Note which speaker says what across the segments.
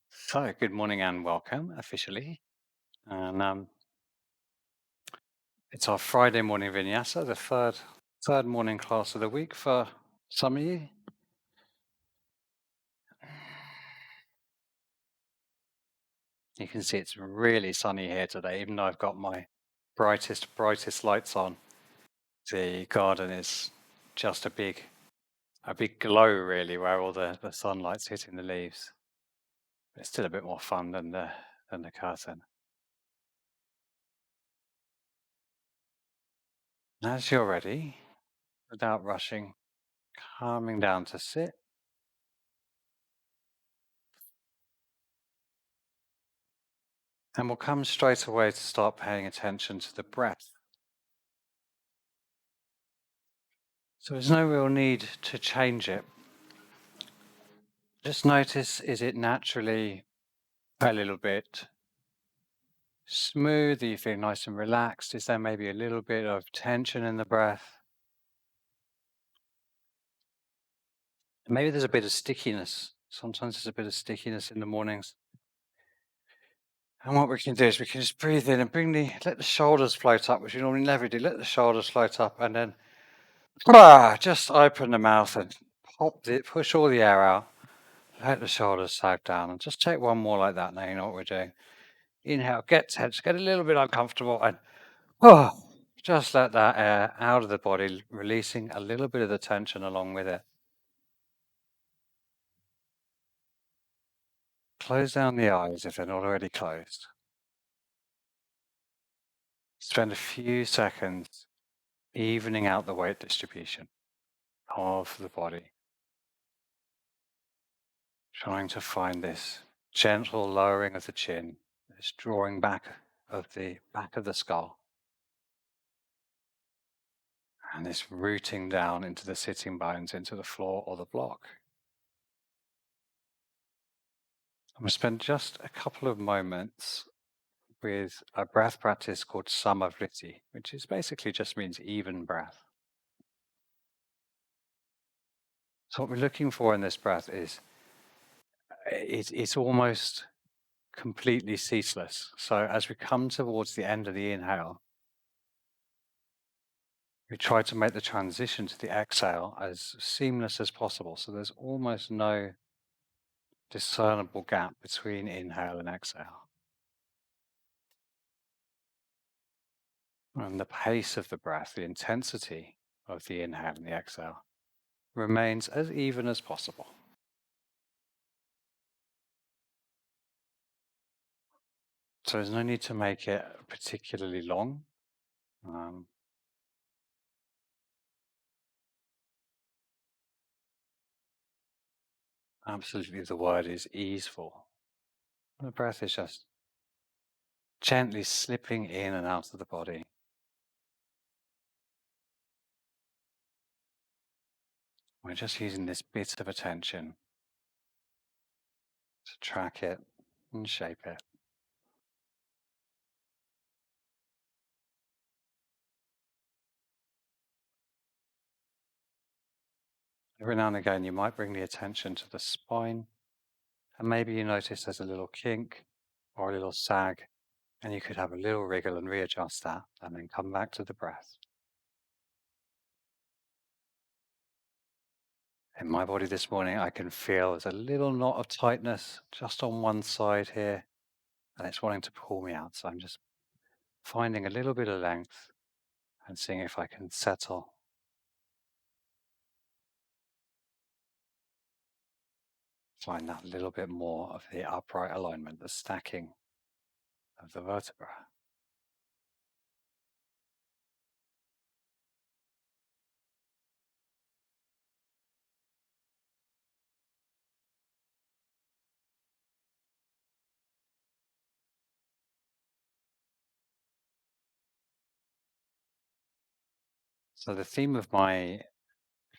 Speaker 1: So, good morning and welcome officially. And it's our Friday morning vinyasa, the third morning class of the week for some of you. You can see it's really sunny here today, even though I've got my brightest lights on. The garden is just a big glow, really, where all the sunlight's hitting the leaves. It's still a bit more fun than the curtain. As you're ready, without rushing, calming down to sit. And we'll come straight away to start paying attention to the breath. So there's no real need to change it. Just notice, is it naturally a little bit smooth? Are you feeling nice and relaxed? Is there maybe a little bit of tension in the breath? Maybe there's a bit of stickiness. Sometimes there's a bit of stickiness in the mornings. And what we can do is we can just breathe in and let the shoulders float up, which we normally never do. Let the shoulders float up and then just open the mouth and push all the air out. Let the shoulders sag down and just take one more like that. Now you know what we're doing. Inhale, get tense, get a little bit uncomfortable, and oh, just let that air out of the body, releasing a little bit of the tension along with it. Close down the eyes if they're not already closed. Spend a few seconds evening out the weight distribution of the body, trying to find this gentle lowering of the chin, this drawing back of the skull. And this rooting down into the sitting bones, into the floor or the block. I'm going to spend just a couple of moments with a breath practice called Samavriti, which is basically just means even breath. So what we're looking for in this breath is it's almost completely ceaseless. So as we come towards the end of the inhale, we try to make the transition to the exhale as seamless as possible. So there's almost no discernible gap between inhale and exhale. And the pace of the breath, the intensity of the inhale and the exhale remains as even as possible. So there's no need to make it particularly long. Um, Absolutely, the word is easeful. The breath is just gently slipping in and out of the body. We're just using this bit of attention to track it and shape it. Every now and again, you might bring the attention to the spine, and maybe you notice there's a little kink or a little sag, and you could have a little wriggle and readjust that, and then come back to the breath. In my body this morning, I can feel there's a little knot of tightness just on one side here, and it's wanting to pull me out. So I'm just finding a little bit of length and seeing if I can settle, find that little bit more of the upright alignment, the stacking of the vertebra. So the theme of my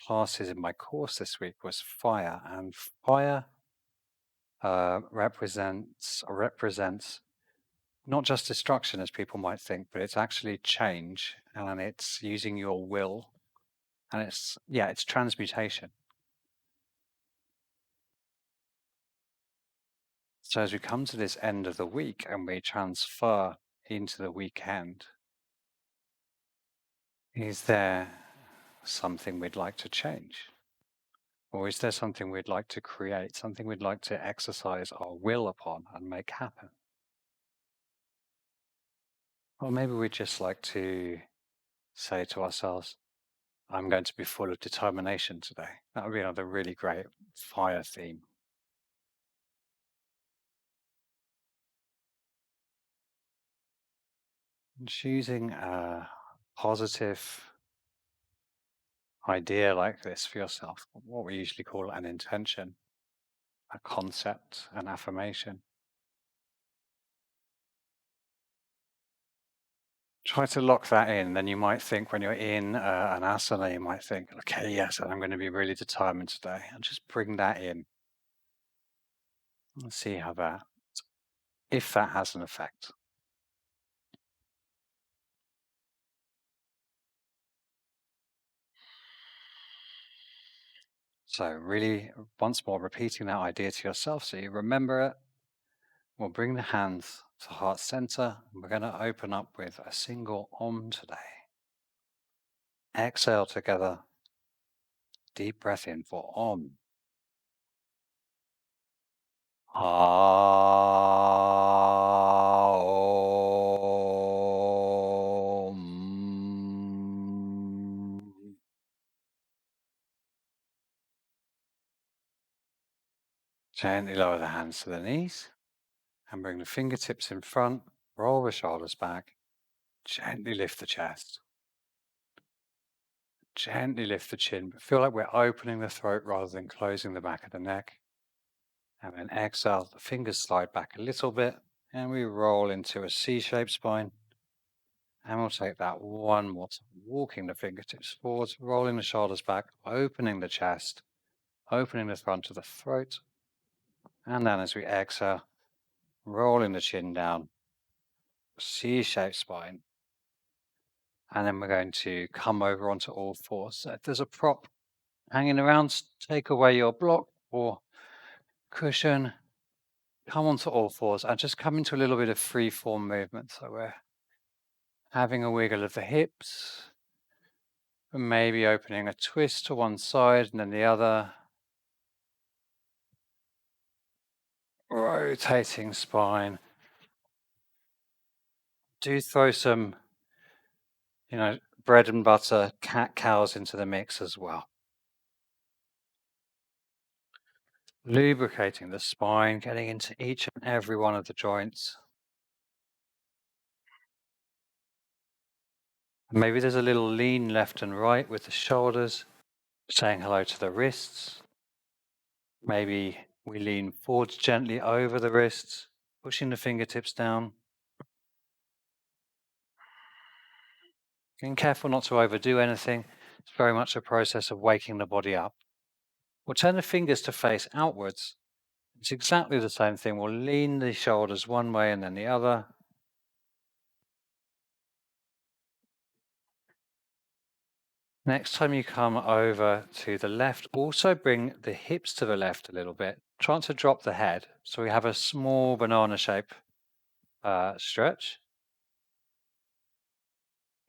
Speaker 1: classes in my course this week was fire, and fire represents not just destruction as people might think, but it's actually change, and it's using your will, and it's transmutation. So as we come to this end of the week and we transfer into the weekend, is there something we'd like to change? Or is there something we'd like to create, something we'd like to exercise our will upon and make happen? Or maybe we'd just like to say to ourselves, I'm going to be full of determination today. That would be another really great fire theme. And choosing a positive idea like this for yourself, what we usually call an intention, a concept, an affirmation. Try to lock that in. Then you might think when you're in an asana, you might think, okay, yes, I'm going to be really determined today. And just bring that in and see how that, if that has an effect. So, really, once more, repeating that idea to yourself so you remember it. We'll bring the hands to heart center. And we're going to open up with a single Om today. Exhale together. Deep breath in for Om. Om. Gently lower the hands to the knees and bring the fingertips in front. Roll the shoulders back. Gently lift the chest. Gently lift the chin, but feel like we're opening the throat rather than closing the back of the neck. And then exhale, the fingers slide back a little bit, and we roll into a C-shaped spine. And we'll take that one more time, walking the fingertips forwards, rolling the shoulders back, opening the chest, opening the front of the throat. And then as we exhale, rolling the chin down, C-shaped spine. And then we're going to come over onto all fours. So if there's a prop hanging around, take away your block or cushion, come onto all fours and just come into a little bit of free form movement. So we're having a wiggle of the hips, and maybe opening a twist to one side and then the other. Rotating spine. Do throw some, bread and butter cat cows into the mix as well. Lubricating the spine, getting into each and every one of the joints. Maybe there's a little lean left and right with the shoulders, saying hello to the wrists. Maybe we lean forwards gently over the wrists, pushing the fingertips down. Being careful not to overdo anything. It's very much a process of waking the body up. We'll turn the fingers to face outwards. It's exactly the same thing. We'll lean the shoulders one way and then the other. Next time you come over to the left, also bring the hips to the left a little bit. Try not to drop the head. So we have a small banana shape stretch.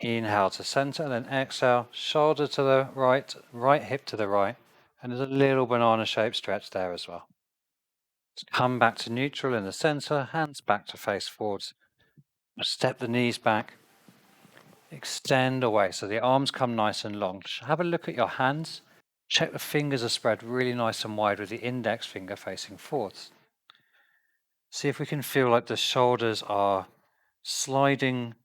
Speaker 1: Inhale to center, then exhale, shoulder to the right, right hip to the right. And there's a little banana shaped stretch there as well. Come back to neutral in the center, hands back to face forwards. Step the knees back. Extend away so the arms come nice and long. Have a look at your hands. Check the fingers are spread really nice and wide with the index finger facing forwards. See if we can feel like the shoulders are sliding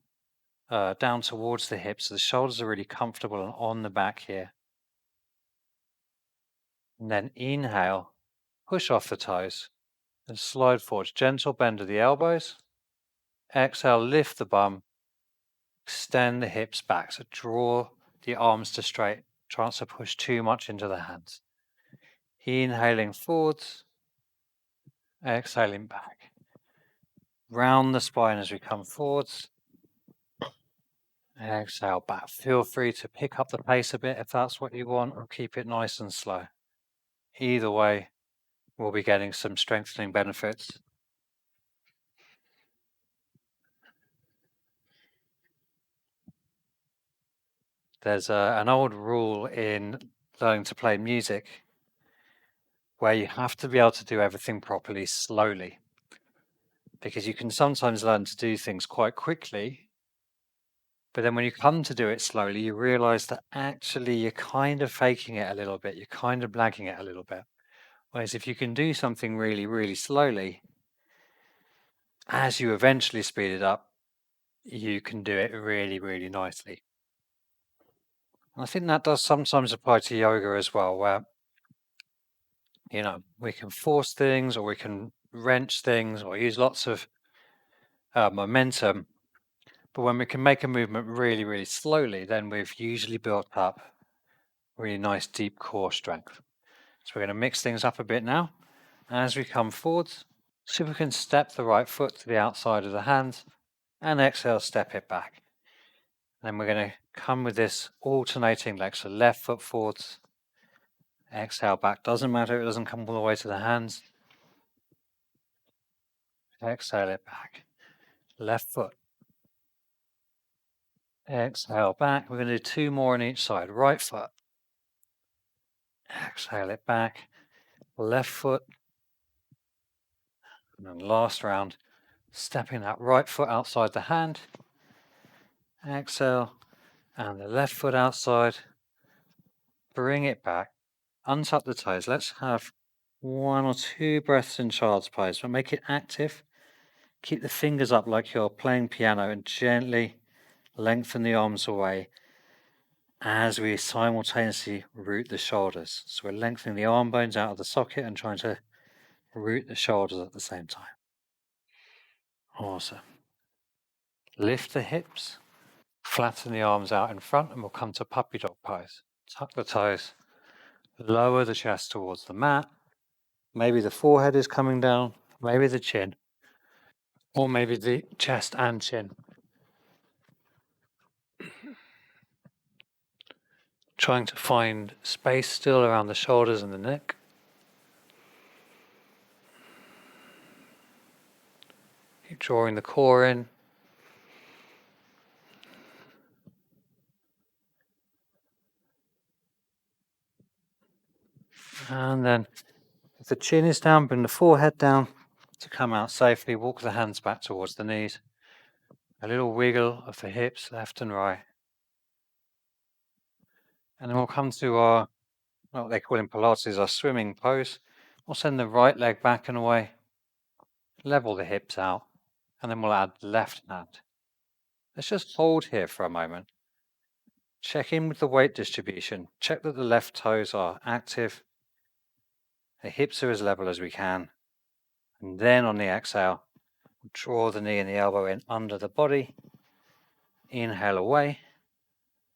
Speaker 1: down towards the hips. So the shoulders are really comfortable and on the back here. And then inhale, push off the toes and slide forwards. Gentle bend of the elbows. Exhale, lift the bum. Extend the hips back. So draw the arms to straight. Try not to push too much into the hands. Inhaling forwards. Exhaling back. Round the spine as we come forwards. Exhale back. Feel free to pick up the pace a bit if that's what you want, or keep it nice and slow. Either way, we'll be getting some strengthening benefits There's an old rule in learning to play music where you have to be able to do everything properly slowly, because you can sometimes learn to do things quite quickly, but then when you come to do it slowly, you realize that actually you're kind of faking it a little bit, you're kind of blagging it a little bit. Whereas if you can do something really, really slowly, as you eventually speed it up, you can do it really, really nicely. And I think that does sometimes apply to yoga as well, where we can force things or we can wrench things or use lots of momentum. But when we can make a movement really, really slowly, then we've usually built up really nice deep core strength. So we're going to mix things up a bit now. As we come forwards, see if we can step the right foot to the outside of the hand and exhale, step it back. Then we're going to come with this alternating leg. So left foot forwards, exhale back. Doesn't matter, it doesn't come all the way to the hands. Exhale it back. Left foot. Exhale back. We're going to do 2 more on each side. Right foot. Exhale it back. Left foot. And then last round, stepping that right foot outside the hand. Exhale. And the left foot outside. Bring it back. Untuck the toes. Let's have 1 or 2 breaths in child's pose, but make it active. Keep the fingers up like you're playing piano and gently lengthen the arms away as we simultaneously root the shoulders. So we're lengthening the arm bones out of the socket and trying to root the shoulders at the same time. Awesome. Lift the hips, flatten the arms out in front, and we'll come to puppy dog pose. Tuck the toes, lower the chest towards the mat. Maybe the forehead is coming down, maybe the chin, or maybe the chest and chin. Trying to find space still around the shoulders and the neck. Keep drawing the core in. And then if the chin is down, bring the forehead down to come out safely. Walk the hands back towards the knees. A little wiggle of the hips left and right. And then we'll come to our, what they call in Pilates, our swimming pose. We'll send the right leg back and away. Level the hips out. And then we'll add the left hand. Let's just hold here for a moment. Check in with the weight distribution. Check that the left toes are active. The hips are as level as we can. And then on the exhale, draw the knee and the elbow in under the body. Inhale away.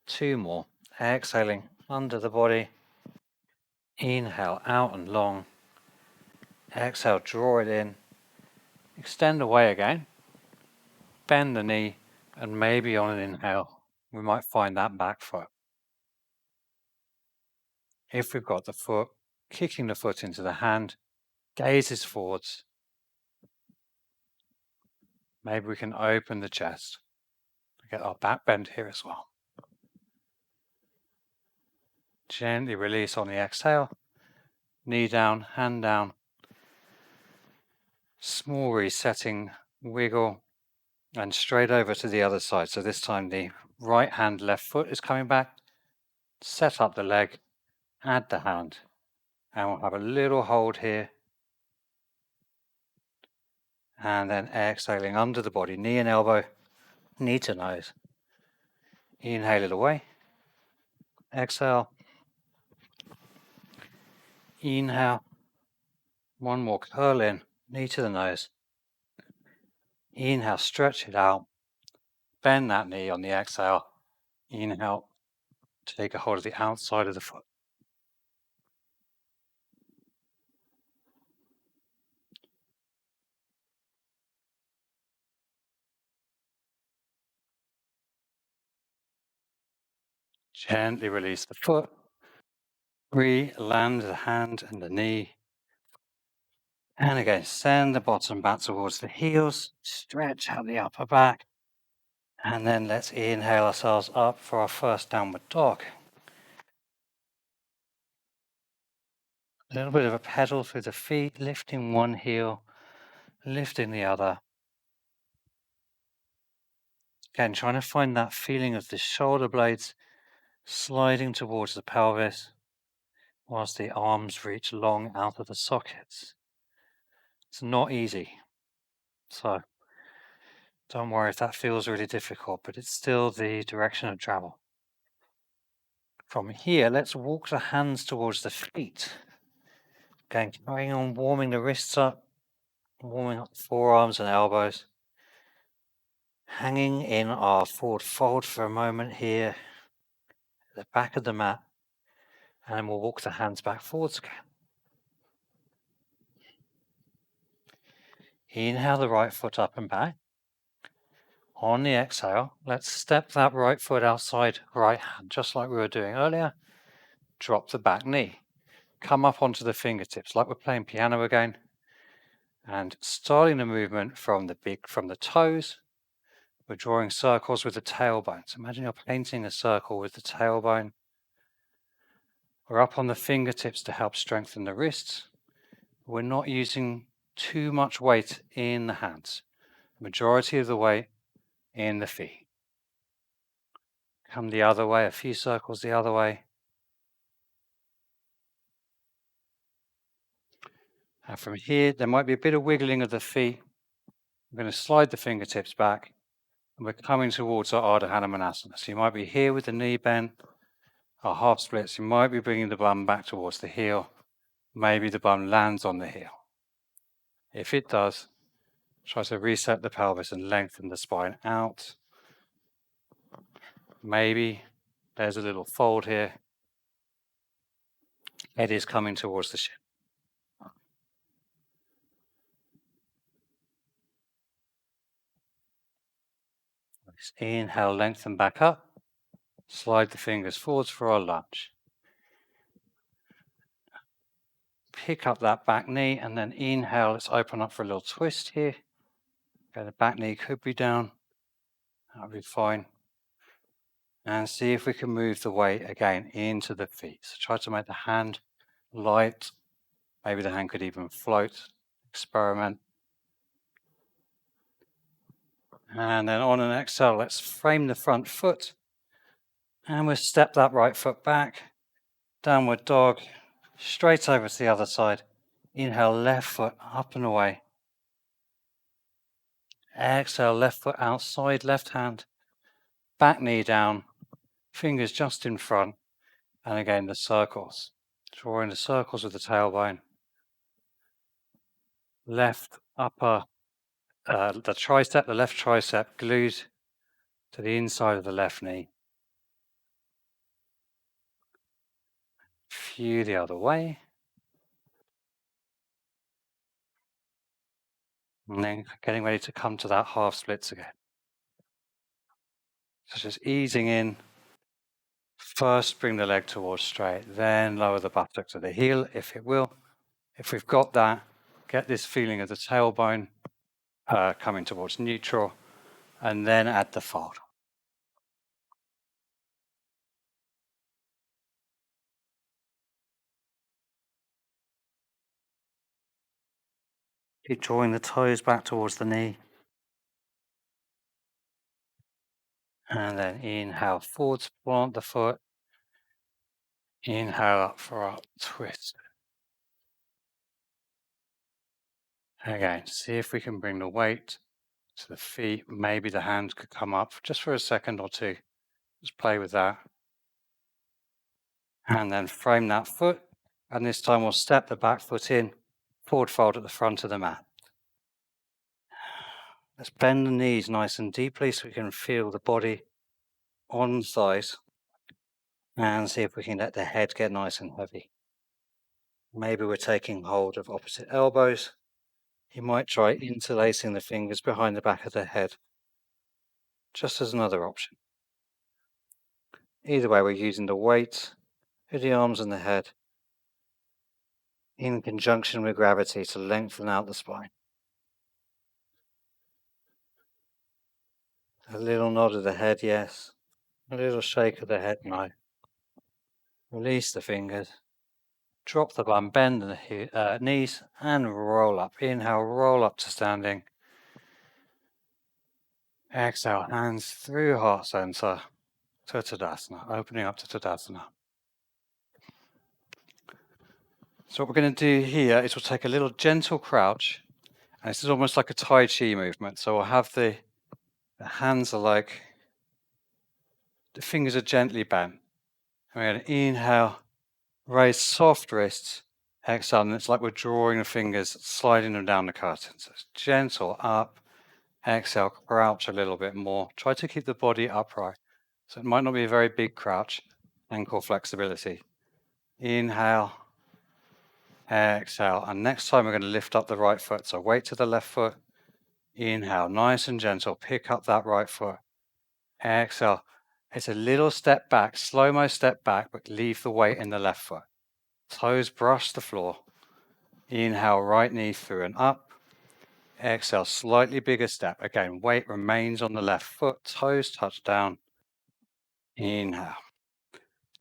Speaker 1: 2 more. Exhaling under the body. Inhale out and long. Exhale, draw it in. Extend away again. Bend the knee, and maybe on an inhale, we might find that back foot. If we've got the foot, kicking the foot into the hand, gazes forwards. Maybe we can open the chest. Get our back bend here as well. Gently release on the exhale. Knee down, hand down. Small resetting wiggle and straight over to the other side. So this time the right hand, left foot is coming back. Set up the leg, add the hand, and we'll have a little hold here. And then exhaling under the body, knee and elbow, knee to nose. Inhale it away. Exhale. Inhale. 1 more, curl in, knee to the nose. Inhale, stretch it out. Bend that knee on the exhale. Inhale, take a hold of the outside of the foot. Gently release the foot. Re-land the hand and the knee. And again, send the bottom back towards the heels. Stretch out the upper back. And then let's inhale ourselves up for our first downward dog. A little bit of a pedal through the feet, lifting one heel, lifting the other. Again, trying to find that feeling of the shoulder blades sliding towards the pelvis whilst the arms reach long out of the sockets. It's not easy, so don't worry if that feels really difficult, but it's still the direction of travel. From here, let's walk the hands towards the feet. Again, carrying on warming the wrists up, warming up the forearms and elbows. Hanging in our forward fold for a moment here, at the back of the mat, and then we'll walk the hands back forwards again. Inhale the right foot up and back. On the exhale, let's step that right foot outside right hand, just like we were doing earlier. Drop the back knee. Come up onto the fingertips, like we're playing piano again. And starting the movement from the toes, we're drawing circles with the tailbone. So imagine you're painting a circle with the tailbone. We're up on the fingertips to help strengthen the wrists. We're not using too much weight in the hands. Majority of the weight in the feet. Come the other way, a few circles the other way. And from here, there might be a bit of wiggling of the feet. I'm going to slide the fingertips back, and we're coming towards our Ardha Hanumanasana. So you might be here with the knee bent, our half splits. You might be bringing the bum back towards the heel. Maybe the bum lands on the heel. If it does, try to reset the pelvis and lengthen the spine out. Maybe there's a little fold here. Head is coming towards the shin. Inhale, lengthen back up. Slide the fingers forwards for our lunge. Pick up that back knee and then inhale. Let's open up for a little twist here. Okay, the back knee could be down. That'll be fine. And see if we can move the weight again into the feet. So try to make the hand light. Maybe the hand could even float. Experiment. And then on an exhale, let's frame the front foot. And we'll step that right foot back. Downward dog. Straight over to the other side. Inhale, left foot up and away. Exhale, left foot outside, left hand. Back knee down. Fingers just in front. And again, the circles. Drawing the circles with the tailbone. Left upper, the tricep, the left tricep glued to the inside of the left knee. Few the other way. And then getting ready to come to that half splits again. So just easing in. First, bring the leg towards straight, then lower the buttock to the heel, if it will. If we've got that, get this feeling of the tailbone coming towards neutral, and then add the fold. Keep drawing the toes back towards the knee. And then inhale, forwards, plant the foot. Inhale up for our twist. Again, see if we can bring the weight to the feet. Maybe the hand could come up just for a second or two. Just play with that. And then frame that foot. And this time we'll step the back foot in, forward fold at the front of the mat. Let's bend the knees nice and deeply so we can feel the body on the thighs. And see if we can let the head get nice and heavy. Maybe we're taking hold of opposite elbows. You might try interlacing the fingers behind the back of the head, just as another option. Either way, we're using the weight of the arms and the head in conjunction with gravity to lengthen out the spine. A little nod of the head, yes. A little shake of the head, no. Release the fingers. Drop the bum, bend the knees, and roll up. Inhale, roll up to standing. Exhale, hands through heart center to Tadasana, opening up to Tadasana. So what we're going to do here is we'll take a little gentle crouch, and this is almost like a Tai Chi movement. So we'll have the hands are like, the fingers are gently bent. And we're going to inhale, raise soft wrists, exhale, and it's like we're drawing the fingers, sliding them down the curtain. So it's gentle up, exhale, crouch a little bit more. Try to keep the body upright. So it might not be a very big crouch, ankle flexibility. Inhale, exhale, and next time we're going to lift up the right foot. So weight to the left foot, inhale, nice and gentle, pick up that right foot. Exhale, it's a little step back, slow-mo step back, but leave the weight in the left foot. Toes brush the floor. Inhale, right knee through and up. Exhale, slightly bigger step. Again, weight remains on the left foot, toes touch down. Inhale.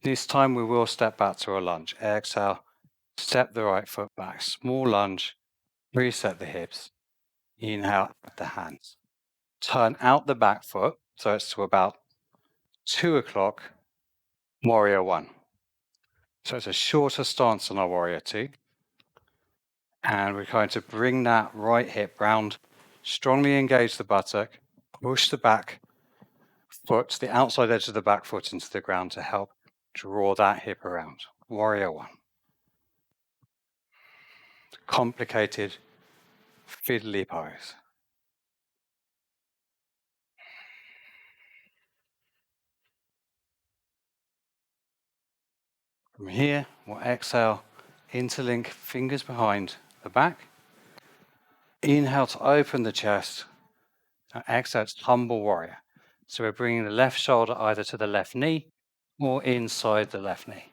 Speaker 1: This time we will step back to a lunge. Exhale, step the right foot back, small lunge, reset the hips. Inhale, the hands. Turn out the back foot, so it's to about 2 o'clock, warrior one. So it's a shorter stance than our warrior two. And we're going to bring that right hip round, strongly engage the buttock, push the back foot, the outside edge of the back foot into the ground to help draw that hip around. Warrior one. Complicated, fiddly pose. From here, we'll exhale, interlink fingers behind the back. Inhale to open the chest. And exhale to humble warrior. So we're bringing the left shoulder either to the left knee or inside the left knee.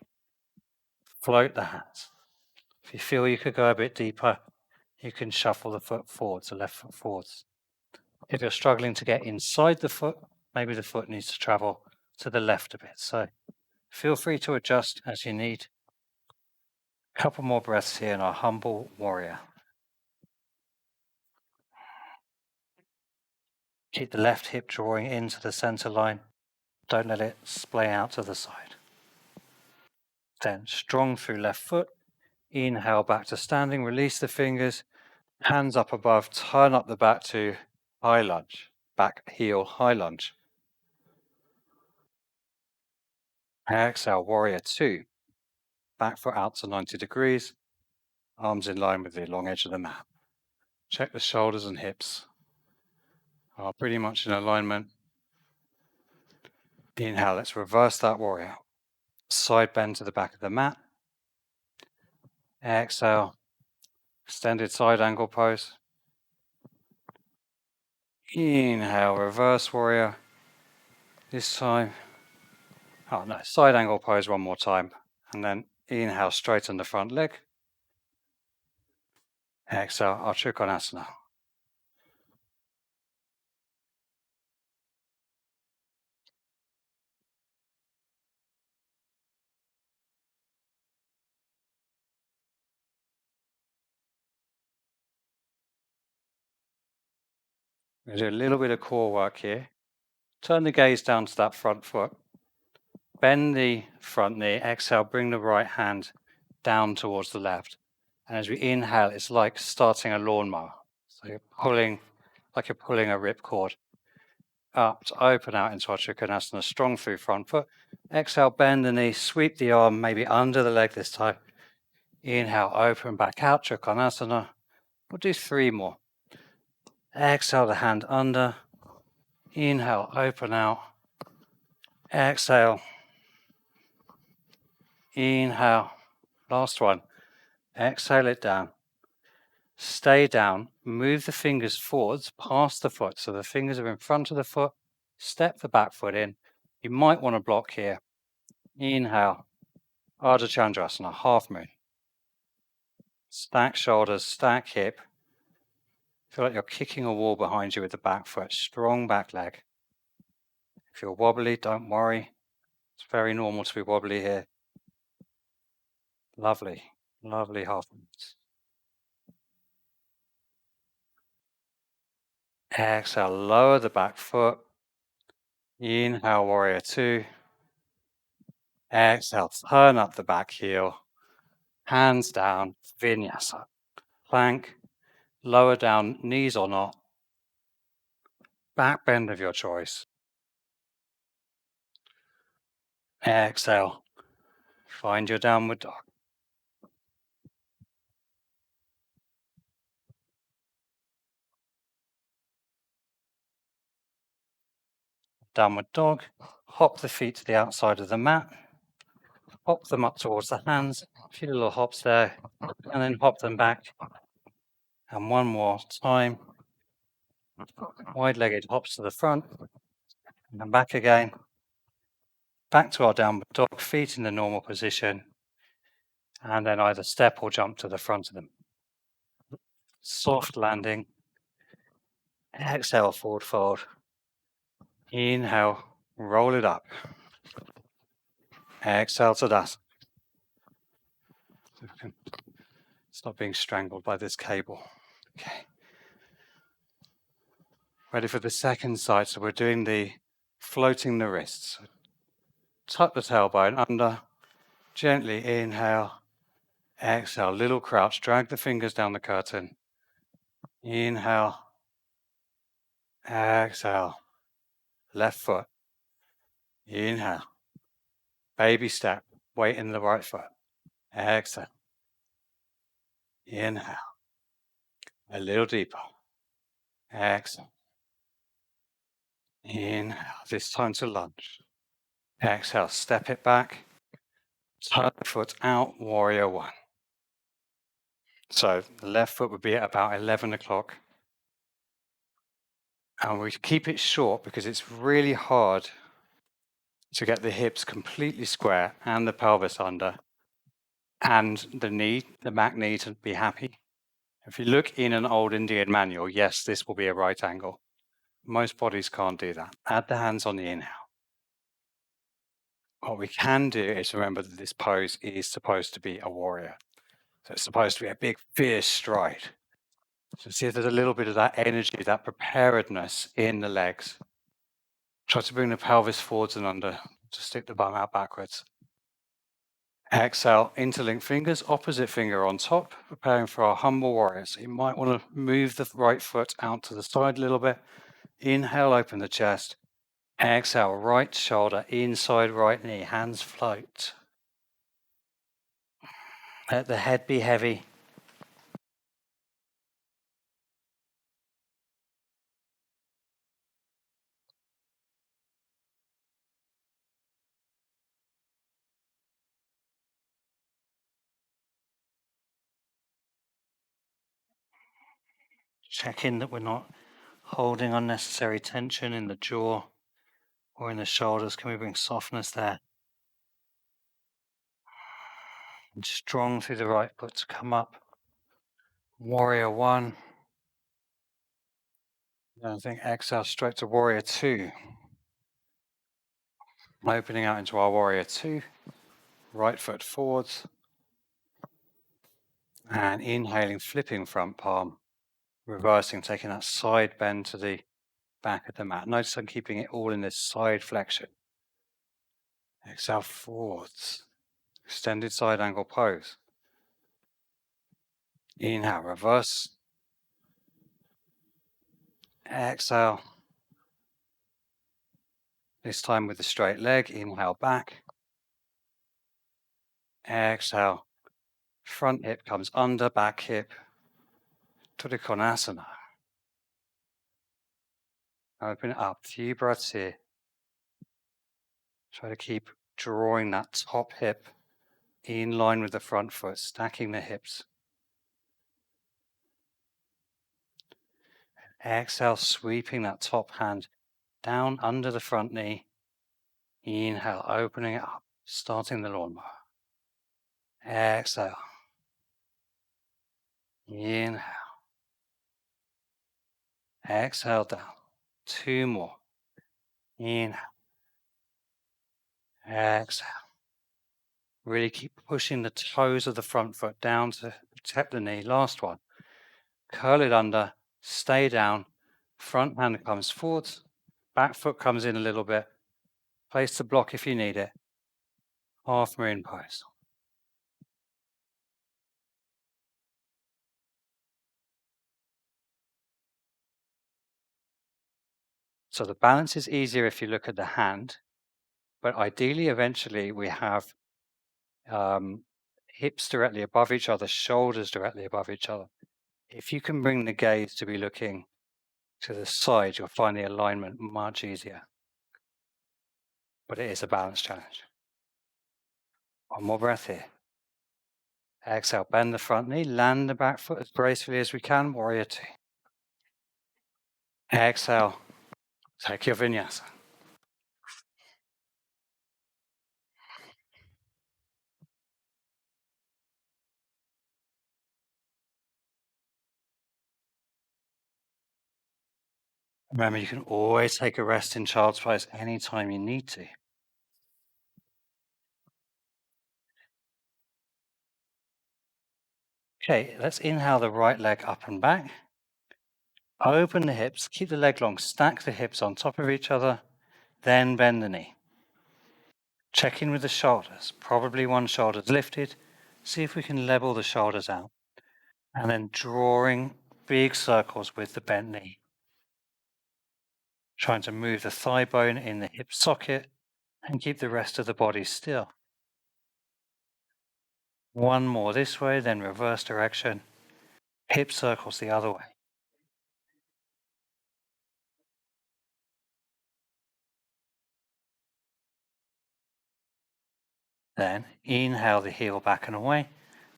Speaker 1: Float the hands. If you feel you could go a bit deeper, you can shuffle the foot forwards, the left foot forwards. If you're struggling to get inside the foot, maybe the foot needs to travel to the left a bit. So feel free to adjust as you need. A couple more breaths here in our humble warrior. Keep the left hip drawing into the center line. Don't let it splay out to the side. Then strong through left foot. Inhale back to standing, release the fingers, hands up above, turn up the back to high lunge, back heel, high lunge. Exhale, warrior two. Back foot out to 90 degrees, arms in line with the long edge of the mat. Check the shoulders and hips are pretty much in alignment. Inhale, let's reverse that warrior. Side bend to the back of the mat. Exhale, extended side angle pose. Inhale, reverse warrior. This time, side angle pose one more time. And then inhale, straighten the front leg. Exhale, our Trikonasana. We do a little bit of core work here. Turn the gaze down to that front foot. Bend the front knee. Exhale, bring the right hand down towards the left. And as we inhale, it's like starting a lawnmower. So you're pulling, like you're pulling a ripcord up to open out into our Trikonasana, strong through front foot. Exhale, bend the knee, sweep the arm, maybe under the leg this time. Inhale, open back out, Trikonasana. We'll do 3 more. Exhale, the hand under. Inhale, open out. Exhale. Inhale. Last one. Exhale it down. Stay down. Move the fingers forwards past the foot. So the fingers are in front of the foot. Step the back foot in. You might want to block here. Inhale. Ardha Chandrasana, half moon. Stack shoulders, stack hip. Feel like you're kicking a wall behind you with the back foot. Strong back leg. If you're wobbly, don't worry. It's very normal to be wobbly here. Lovely, lovely half minutes. Exhale, lower the back foot. Inhale, warrior two. Exhale, turn up the back heel. Hands down, vinyasa. Plank, lower down, knees or not. Back bend of your choice. Exhale, find your downward dog. Downward dog. Hop the feet to the outside of the mat. Hop them up towards the hands. A few little hops there. And then hop them back. And one more time. Wide-legged hops to the front. And then back again. Back to our downward dog. Feet in the normal position. And then either step or jump to the front of them. Soft landing. Exhale, forward fold. Inhale, roll it up. Exhale, Tadasana. Stop being strangled by this cable. Okay. Ready for the second side. So we're doing the floating the wrists. Tuck the tailbone under. Gently inhale. Exhale, little crouch. Drag the fingers down the curtain. Inhale. Exhale. Left foot. Inhale. Baby step. Weight in the right foot. Exhale. Inhale. A little deeper. Exhale. Inhale. This time to lunge. Exhale. Step it back. Turn the foot out. Warrior one. So the left foot would be at about 11 o'clock. And we keep it short because it's really hard to get the hips completely square and the pelvis under and the knee, the back knee to be happy. If you look in an old Indian manual, yes, this will be a right angle. Most bodies can't do that. Add the hands on the inhale. What we can do is remember that this pose is supposed to be a warrior. So it's supposed to be a big, fierce stride. So see if there's a little bit of that energy, that preparedness in the legs. Try to bring the pelvis forwards and under. To stick the bum out backwards. Exhale, interlink fingers, opposite finger on top, preparing for our humble warrior. So you might want to move the right foot out to the side a little bit. Inhale, open the chest. Exhale, right shoulder, inside right knee, hands float. Let the head be heavy. Check in that we're not holding unnecessary tension in the jaw or in the shoulders. Can we bring softness there? And strong through the right foot to come up. Warrior one. And I think exhale straight to warrior two. Opening out into our warrior two. Right foot forwards. And inhaling, flipping front palm. Reversing, taking that side bend to the back of the mat. Notice I'm keeping it all in this side flexion. Exhale forwards. Extended side angle pose. Inhale, reverse. Exhale. This time with the straight leg. Inhale back. Exhale. Front hip comes under, back hip. Trikonasana. Open it up. Few breaths here. Try to keep drawing that top hip in line with the front foot, stacking the hips. Exhale, sweeping that top hand down under the front knee. Inhale, opening it up, starting the lawnmower. Exhale. Inhale. Exhale down. Two more. Inhale. Exhale. Really keep pushing the toes of the front foot down to protect the knee. Last one. Curl it under, stay down. Front hand comes forwards, back foot comes in a little bit. Place the block if you need it. Half moon pose. So the balance is easier if you look at the hand, but ideally, eventually, we have um, hips directly above each other, shoulders directly above each other. If you can bring the gaze to be looking to the side, you'll find the alignment much easier. But it is a balance challenge. One more breath here. Exhale, bend the front knee, land the back foot as gracefully as we can, warrior two. Exhale, take your vinyasa. Remember, you can always take a rest in child's pose anytime you need to. Okay, let's inhale the right leg up and back. Open the hips, keep the leg long, stack the hips on top of each other, then bend the knee. Check in with the shoulders, probably one shoulder's lifted. See if we can level the shoulders out. And then drawing big circles with the bent knee. Trying to move the thigh bone in the hip socket and keep the rest of the body still. One more this way, then reverse direction. Hip circles the other way. Then inhale the heel back and away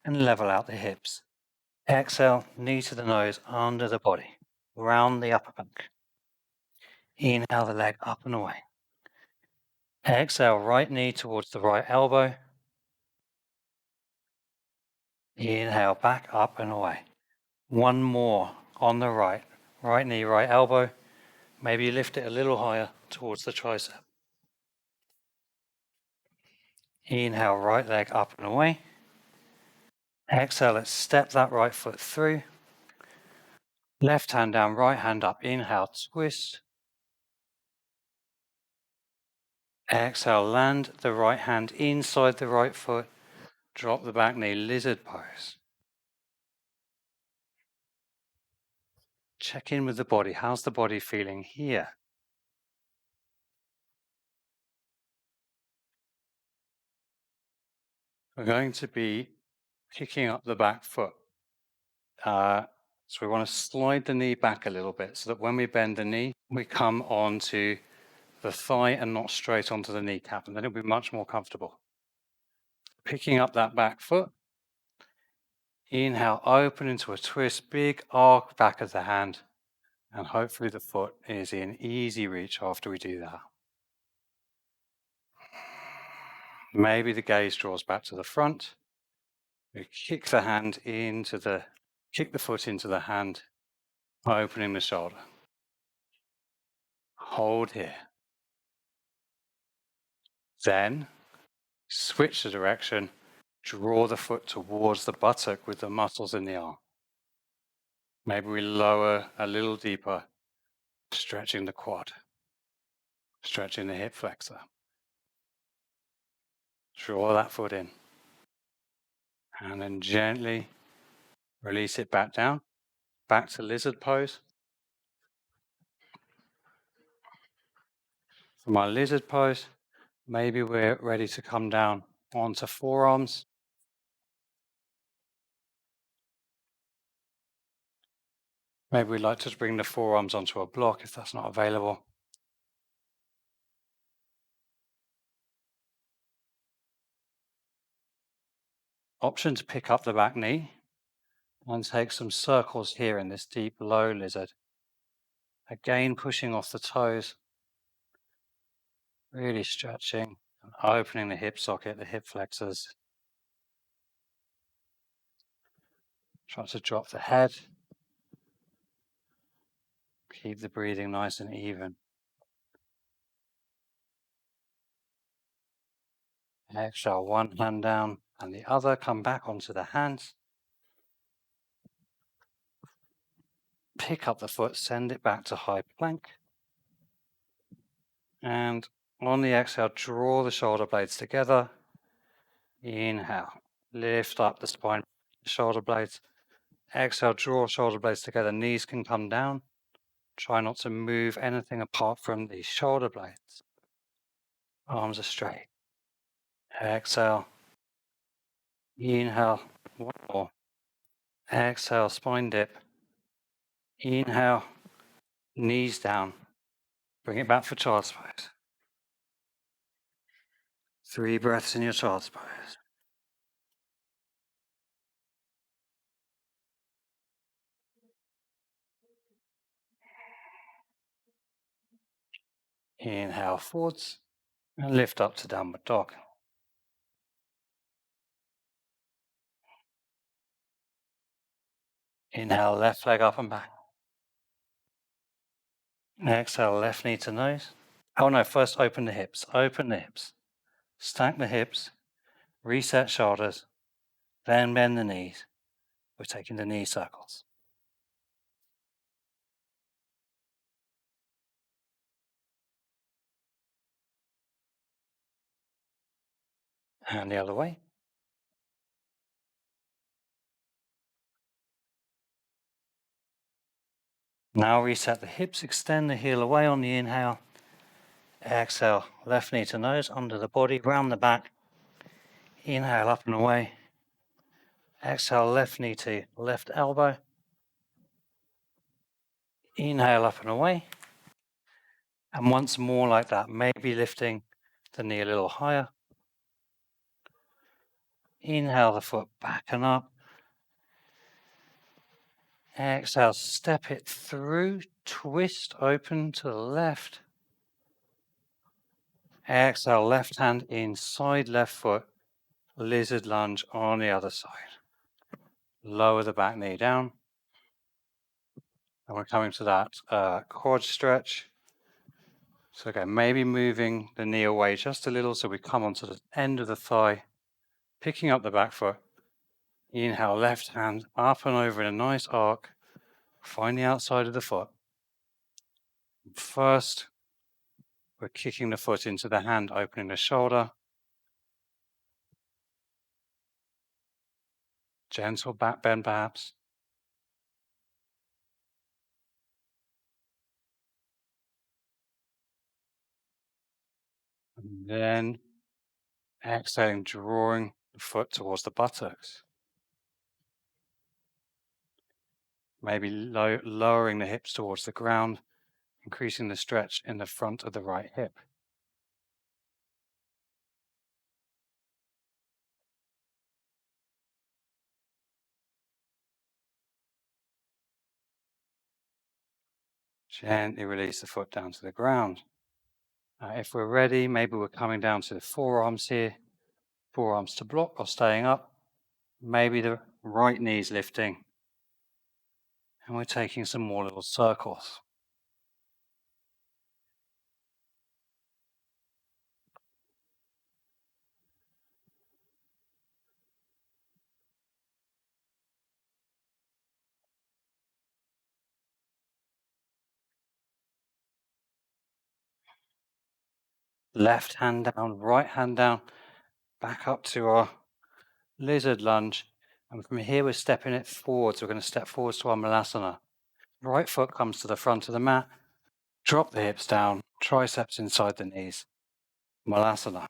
Speaker 1: and level out the hips. Exhale, knee to the nose, under the body, round the upper back. Inhale the leg up and away. Exhale, right knee towards the right elbow. Inhale, back up and away. One more on the right. Right knee, right elbow. Maybe you lift it a little higher towards the tricep. Inhale, right leg up and away. Exhale, let's step that right foot through. Left hand down, right hand up. Inhale, twist. Exhale, land the right hand inside the right foot. Drop the back knee, lizard pose. Check in with the body. How's the body feeling here? We're going to be kicking up the back foot. So we want to slide the knee back a little bit so that when we bend the knee, we come onto the thigh and not straight onto the kneecap, and then it'll be much more comfortable. Picking up that back foot. Inhale, open into a twist, big arc back of the hand, and hopefully the foot is in easy reach after we do that. Maybe the gaze draws back to the front. We kick the foot into the hand, opening the shoulder. Hold here. Then switch the direction, draw the foot towards the buttock with the muscles in the arm. Maybe we lower a little deeper, stretching the quad, stretching the hip flexor. Draw that foot in. And then gently release it back down, back to lizard pose. From our lizard pose, maybe we're ready to come down onto forearms. Maybe we'd like to bring the forearms onto a block if that's not available. Option to pick up the back knee and take some circles here in this deep low lizard. Again, pushing off the toes, really stretching and opening the hip socket, the hip flexors. Try to drop the head. Keep the breathing nice and even. Exhale, one hand down and the other. Come back onto the hands. Pick up the foot, send it back to high plank. And on the exhale, draw the shoulder blades together. Inhale, lift up the spine, shoulder blades. Exhale, draw shoulder blades together. Knees can come down. Try not to move anything apart from the shoulder blades. Arms are straight. Exhale. Inhale. One more. Exhale, spine dip. Inhale, knees down. Bring it back for child's pose. 3 breaths in your child's pose. Inhale forwards and lift up to downward dog. Inhale, left leg up and back. Exhale, left knee to nose. Oh no, first open the hips. Open the hips. Stack the hips. Reset shoulders. Then bend the knees. We're taking the knee circles. And the other way. Now reset the hips. Extend the heel away on the inhale. Exhale, left knee to nose, under the body, round the back. Inhale, up and away. Exhale, left knee to left elbow. Inhale, up and away. And once more like that, maybe lifting the knee a little higher. Inhale the foot back and up. Exhale, step it through, twist open to the left. Exhale, left hand inside left foot, lizard lunge on the other side. Lower the back knee down. And we're coming to that quad stretch. So again, maybe moving the knee away just a little so we come onto the end of the thigh, picking up the back foot. Inhale, left hand up and over in a nice arc. Find the outside of the foot. First, we're kicking the foot into the hand, opening the shoulder. Gentle back bend perhaps. And then exhaling, drawing the foot towards the buttocks. Maybe lowering the hips towards the ground, increasing the stretch in the front of the right hip. Gently release the foot down to the ground. If we're ready, maybe we're coming down to the forearms here, forearms to block or staying up. Maybe the right knee's lifting. And we're taking some more little circles. Left hand down, right hand down, back up to our lizard lunge. And from here, we're stepping it forwards. We're going to step forwards to our malasana. Right foot comes to the front of the mat. Drop the hips down, triceps inside the knees. Malasana.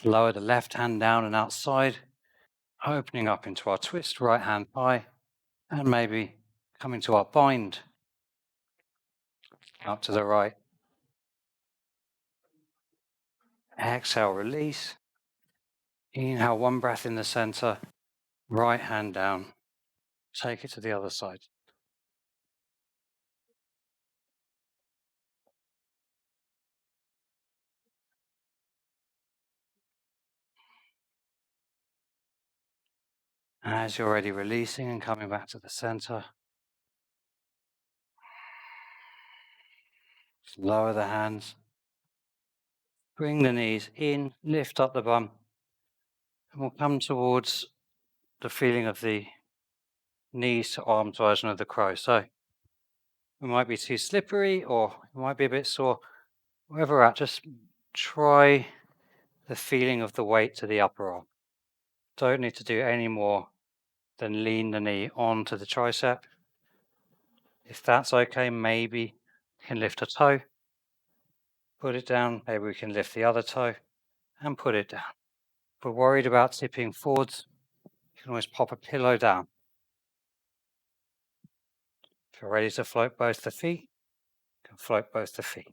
Speaker 1: Lower the left hand down and outside, opening up into our twist, right hand high, and maybe coming to our bind. Up to the right. Exhale, release. Inhale, one breath in the center. Right hand down. Take it to the other side. As you're ready, releasing and coming back to the center. Lower the hands. Bring the knees in, lift up the bum, and we'll come towards the feeling of the knees to arms version of the crow. So it might be too slippery or it might be a bit sore. Wherever we're at, just try the feeling of the weight to the upper arm. Don't need to do any more than lean the knee onto the tricep. If that's okay, maybe you can lift a toe, put it down. Maybe we can lift the other toe and put it down. If we're worried about tipping forwards, you can always pop a pillow down. If you're ready to float both the feet, you can float both the feet.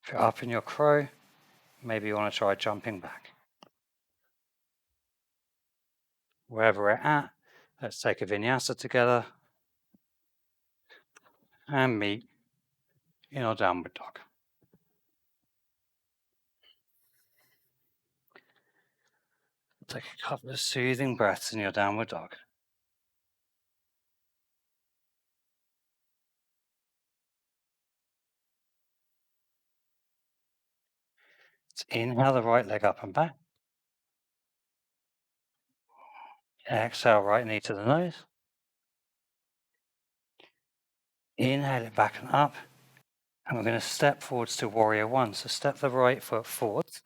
Speaker 1: If you're up in your crow, maybe you want to try jumping back. Wherever we're at, let's take a vinyasa together and meet in our downward dog. Take a couple of soothing breaths in your downward dog. Let's inhale the right leg up and back. Exhale, right knee to the nose. Inhale it back and up. And we're going to step forwards to warrior one. So step the right foot forwards,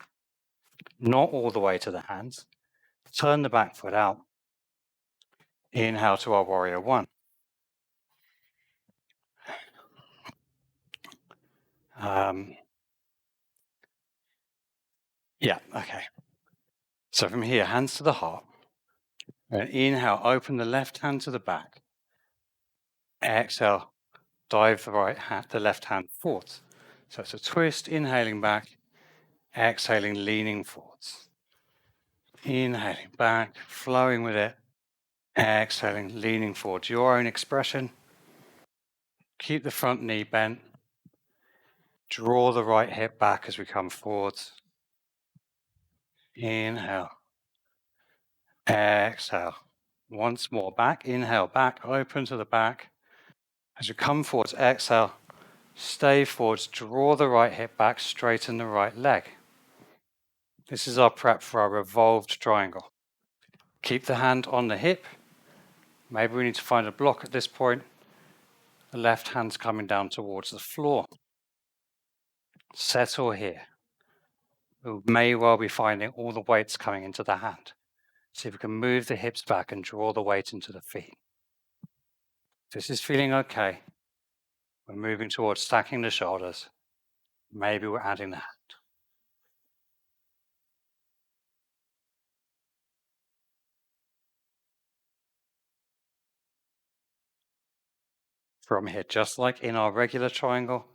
Speaker 1: not all the way to the hands. Turn the back foot out. Inhale to our warrior one. Yeah, okay. So from here, hands to the heart. And inhale, open the left hand to the back. Exhale, dive the left hand forwards. So it's a twist, inhaling back, exhaling, leaning forwards. Inhaling back, flowing with it. Exhaling, leaning forwards. Your own expression. Keep the front knee bent. Draw the right hip back as we come forwards. Inhale. Exhale. Once more back. Inhale, back, open to the back. As you come forwards, exhale. Stay forwards, draw the right hip back, straighten the right leg. This is our prep for our revolved triangle. Keep the hand on the hip. Maybe we need to find a block at this point. The left hand's coming down towards the floor. Settle here. We may well be finding all the weights coming into the hand. See if we can move the hips back and draw the weight into the feet. This is feeling okay. We're moving towards stacking the shoulders. Maybe we're adding the hand. From here, just like in our regular triangle,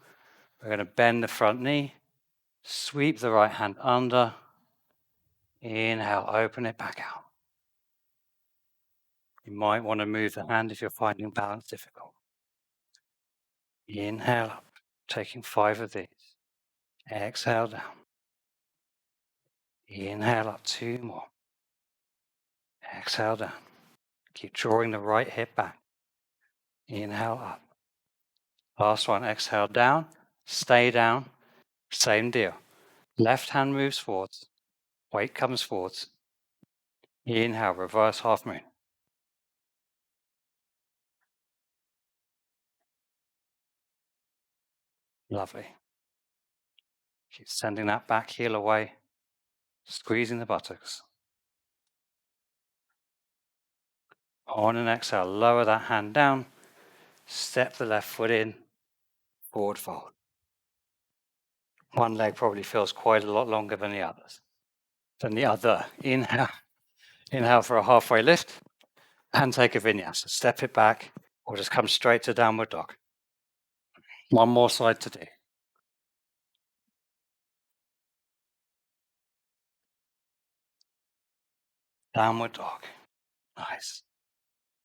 Speaker 1: we're going to bend the front knee, sweep the right hand under, inhale, open it back out. You might want to move the hand if you're finding balance difficult. Inhale up, taking 5 of these. Exhale down. Inhale up, 2 more. Exhale down. Keep drawing the right hip back. Inhale up. Last one, exhale down, stay down. Same deal. Left hand moves forwards, weight comes forwards. Inhale, reverse half moon. Lovely. Keep sending that back heel away, squeezing the buttocks. On an exhale, lower that hand down, step the left foot in, forward fold. One leg probably feels quite a lot longer than the others. Then the other. Inhale, inhale for a halfway lift, and take a vinyasa. Step it back, or just come straight to downward dog. One more side to do. Downward dog. Nice.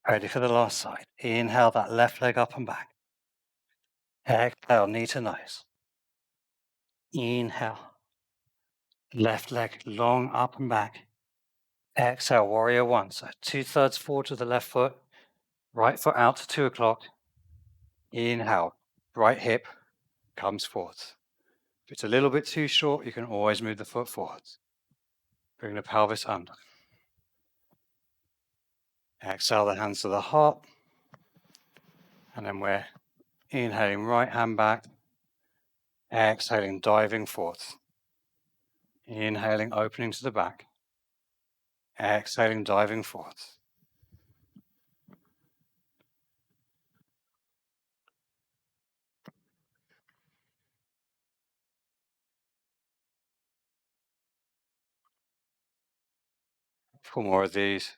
Speaker 1: Ready for the last side. Inhale that left leg up and back. Exhale, knee to nose. Inhale. Left leg long up and back. Exhale, warrior one. So 2/3 forward to the left foot. Right foot out to 2 o'clock. Inhale. right hip comes forwards. If it's a little bit too short, you can always move the foot forwards. Bring the pelvis under. Exhale the hands to the heart. And then we're inhaling right hand back. Exhaling, diving forwards. Inhaling, opening to the back. Exhaling, diving forwards. Four more of these.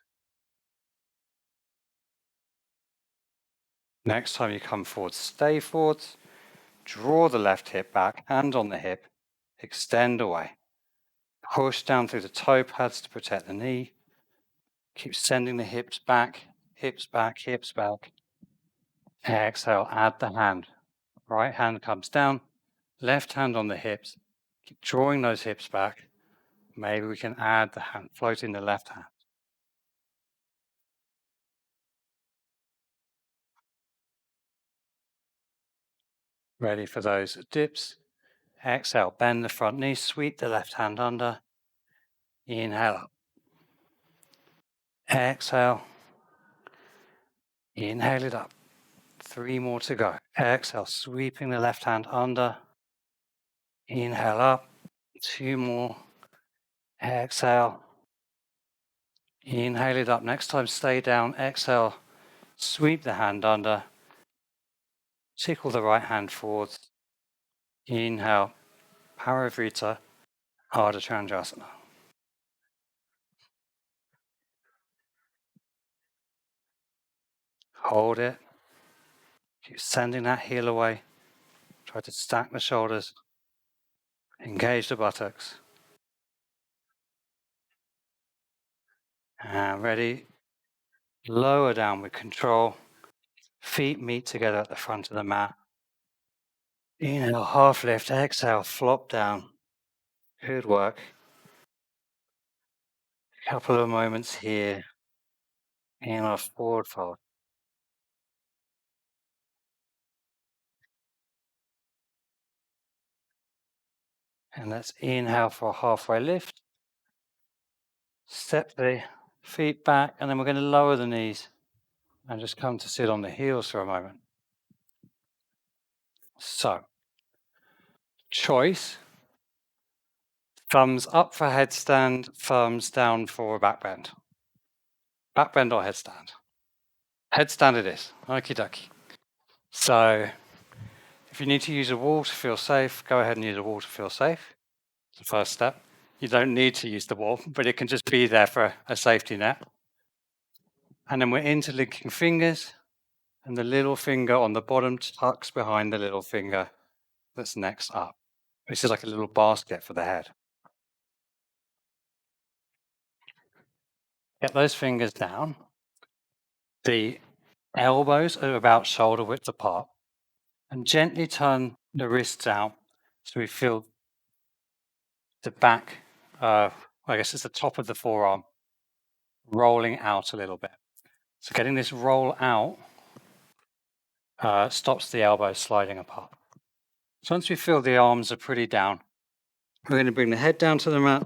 Speaker 1: Next time you come forward, stay forward. Draw the left hip back, hand on the hip. Extend away. Push down through the toe pads to protect the knee. Keep sending the hips back, hips back, hips back. Exhale, add the hand. Right hand comes down, left hand on the hips. Keep drawing those hips back. Maybe we can add the hand, floating the left hand. Ready for those dips. Exhale, bend the front knee, sweep the left hand under. Inhale up. Exhale. Inhale it up. 3 more to go. Exhale, sweeping the left hand under. Inhale up. 2 more. Exhale. Inhale it up. Next time, stay down. Exhale. Sweep the hand under. Tickle the right hand forwards. Inhale. Parivrita. Ardha Chandrasana. Hold it. Keep sending that heel away. Try to stack the shoulders. Engage the buttocks. And ready. Lower down with control. Feet meet together at the front of the mat. Inhale, half lift. Exhale, flop down. Good work. Couple of moments here in our forward fold. And let's inhale for a halfway lift. Step the feet back, and then we're going to lower the knees and just come to sit on the heels for a moment. So, choice. Thumbs up for headstand, thumbs down for back bend. Back bend or headstand? Headstand it is. Okie dokie. So, if you need to use a wall to feel safe, go ahead and use a wall to feel safe. It's the first step. You don't need to use the wall, but it can just be there for a safety net. And then we're interlinking fingers, and the little finger on the bottom tucks behind the little finger that's next up. This is like a little basket for the head. Get those fingers down. The elbows are about shoulder width apart. And gently turn the wrists out so we feel the back, I guess it's the top of the forearm, rolling out a little bit. So getting this roll out stops the elbows sliding apart. So once we feel the arms are pretty down, we're going to bring the head down to the mat,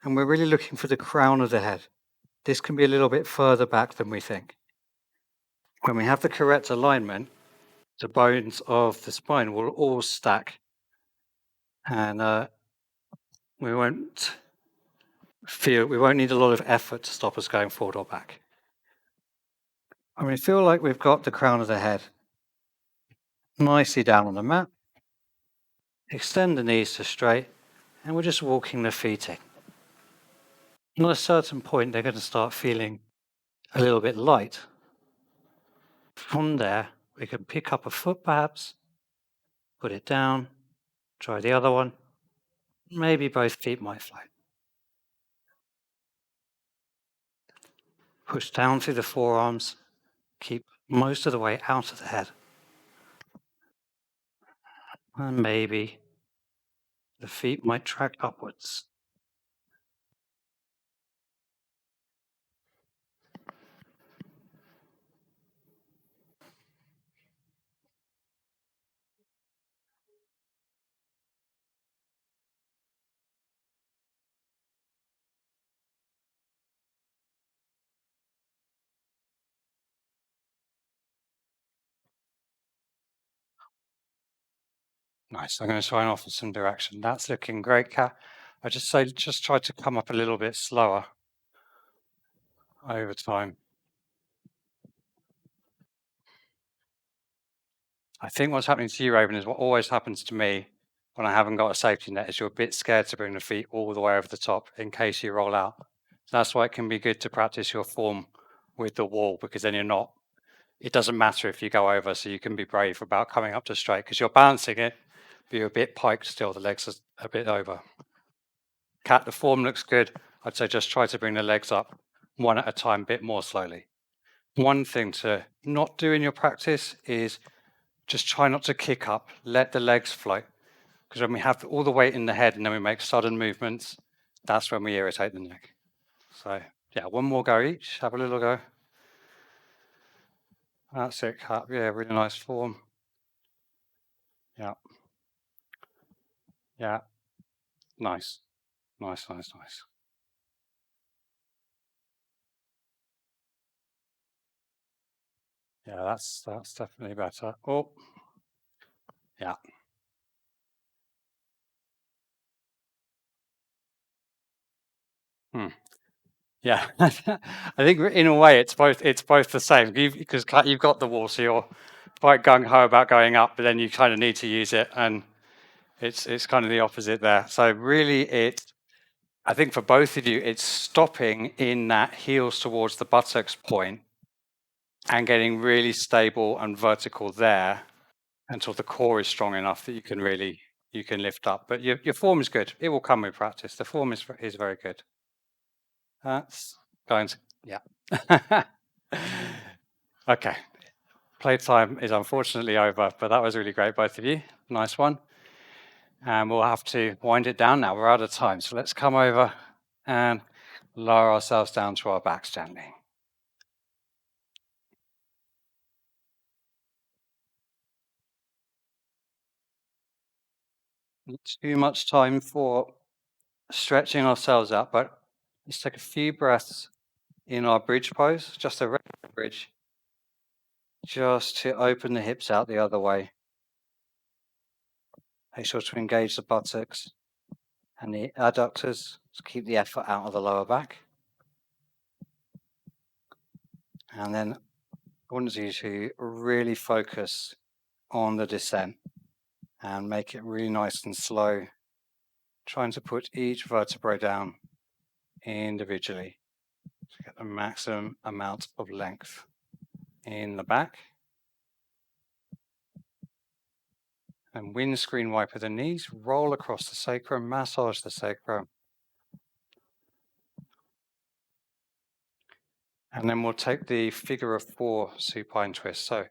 Speaker 1: and we're really looking for the crown of the head. This can be a little bit further back than we think. When we have the correct alignment, the bones of the spine will all stack, and we won't need a lot of effort to stop us going forward or back. And we feel like we've got the crown of the head nicely down on the mat. Extend the knees to straight, and we're just walking the feet in. And at a certain point, they're going to start feeling a little bit light. From there, we can pick up a foot perhaps, put it down, try the other one. Maybe both feet might float. Push down through the forearms, keep most of the way out of the head. And maybe the feet might track upwards. Nice. I'm going to try and offer some direction. That's looking great, Kat. I just say just try to come up a little bit slower over time. I think what's happening to you, Raven, is what always happens to me when I haven't got a safety net is you're a bit scared to bring the feet all the way over the top in case you roll out. So that's why it can be good to practice your form with the wall because then you're not, it doesn't matter if you go over, so you can be brave about coming up to straight because you're balancing it, but you're a bit piked still, the legs are a bit over. Cat, the form looks good. I'd say just try to bring the legs up one at a time, a bit more slowly. One thing to not do in your practice is just try not to kick up, let the legs float. Because when we have all the weight in the head and then we make sudden movements, that's when we irritate the neck. So, yeah, one more go each. Have a little go. That's it, Cat. Yeah, really nice form. Yeah, yeah, nice. Nice, nice, nice. Yeah, that's definitely better. Oh, yeah. Hmm. Yeah, I think in a way it's both the same because you've got the wall, so you're quite gung ho about going up, but then you kind of need to use it, and it's kind of the opposite there. So really, I think for both of you, it's stopping in that heels towards the buttocks point and getting really stable and vertical there until the core is strong enough that you can lift up. But your form is good. It will come with practice. The form is very good. That's going to yeah. Okay. Playtime is unfortunately over, but that was really great, both of you. Nice one. And we'll have to wind it down now. We're out of time. So let's come over and lower ourselves down to our backs gently. Not too much time for stretching ourselves out, but let's take a few breaths in our bridge pose, just a regular bridge, just to open the hips out the other way. Make sure to engage the buttocks and the adductors to keep the effort out of the lower back. And then I want you to really focus on the descent and make it really nice and slow, trying to put each vertebrae down individually to get the maximum amount of length in the back. And windscreen wiper the knees, roll across the sacrum, massage the sacrum. And then we'll take the figure of 4 supine twist. So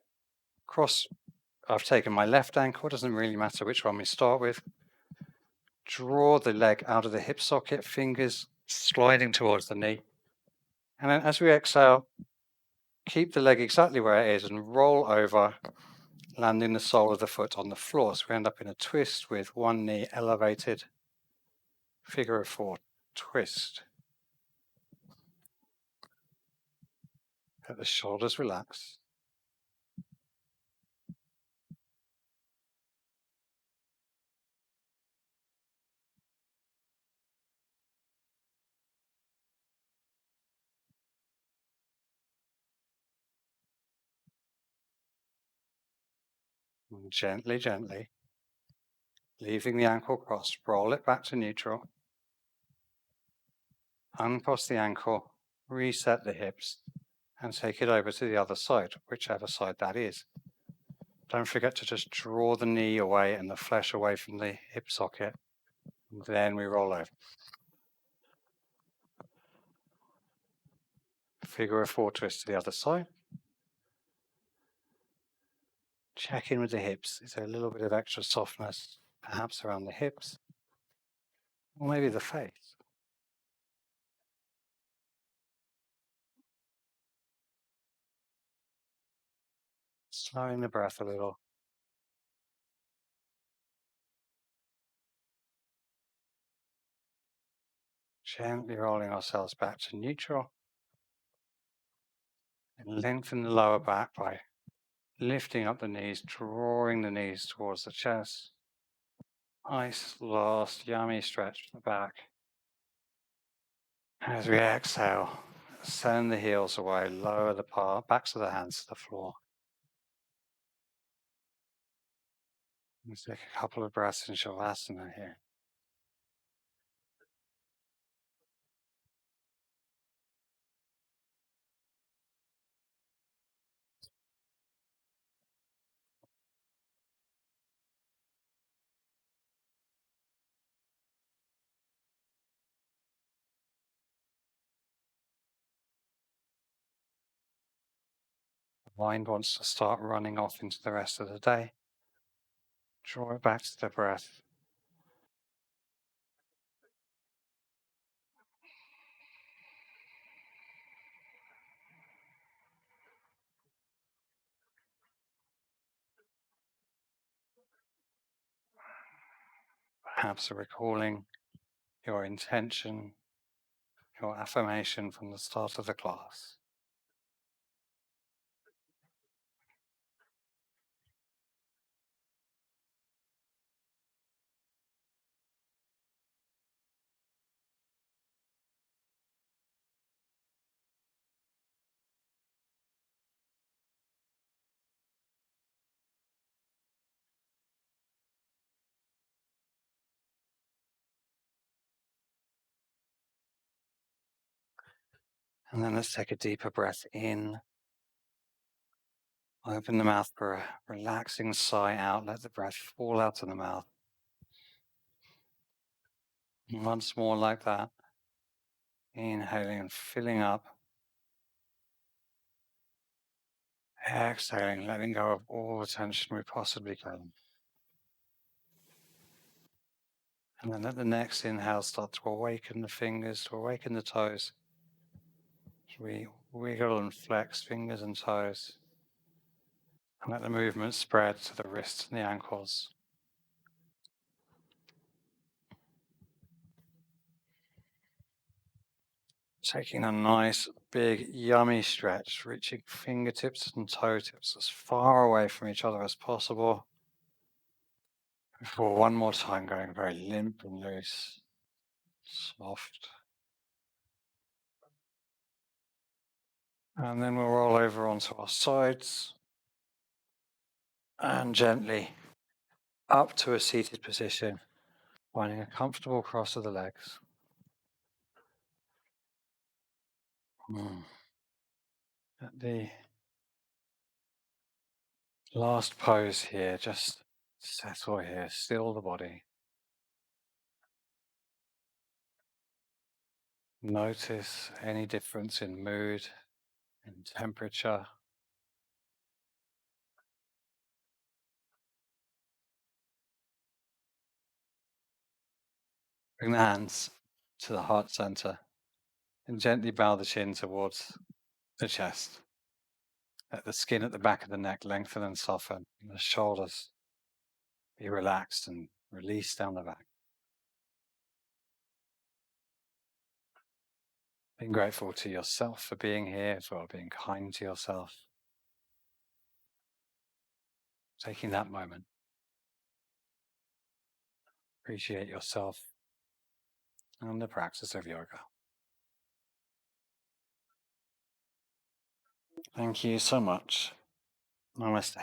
Speaker 1: I've taken my left ankle, it doesn't really matter which one we start with. Draw the leg out of the hip socket, fingers sliding towards the knee. And then as we exhale, keep the leg exactly where it is and roll over, landing the sole of the foot on the floor. So we end up in a twist with one knee elevated. Figure of 4 twist. Let the shoulders relax. And gently, gently, leaving the ankle crossed, roll it back to neutral. Uncross the ankle, reset the hips, and take it over to the other side, whichever side that is. Don't forget to just draw the knee away and the flesh away from the hip socket. Then we roll over. Figure of 4 twist to the other side. Check in with the hips. Is there a little bit of extra softness, perhaps around the hips? Or maybe the face? Slowing the breath a little. Gently rolling ourselves back to neutral. And lengthen the lower back by lifting up the knees, drawing the knees towards the chest. Nice, last, yummy stretch from the back. As we exhale, send the heels away, lower the backs of the hands to the floor. Let's take a couple of breaths in Shavasana here. The mind wants to start running off into the rest of the day. Draw it back to the breath. Perhaps recalling your intention, your affirmation from the start of the class. And then let's take a deeper breath in. Open the mouth for a relaxing sigh out. Let the breath fall out of the mouth. And once more like that. Inhaling and filling up. Exhaling, letting go of all the tension we possibly can. And then let the next inhale start to awaken the fingers, to awaken the toes. As we wiggle and flex fingers and toes. And let the movement spread to the wrists and the ankles. Taking a nice, big, yummy stretch, reaching fingertips and toe tips as far away from each other as possible. Before one more time going very limp and loose, soft. And then we'll roll over onto our sides and gently up to a seated position, finding a comfortable cross of the legs. At the last pose here, just settle here, still the body. Notice any difference in mood, in temperature. Bring the hands to the heart center and gently bow the chin towards the chest. Let the skin at the back of the neck lengthen and soften, and the shoulders be relaxed and released down the back. Being grateful to yourself for being here as well, being kind to yourself. Taking that moment. Appreciate yourself and the practice of yoga. Thank you so much. Namaste.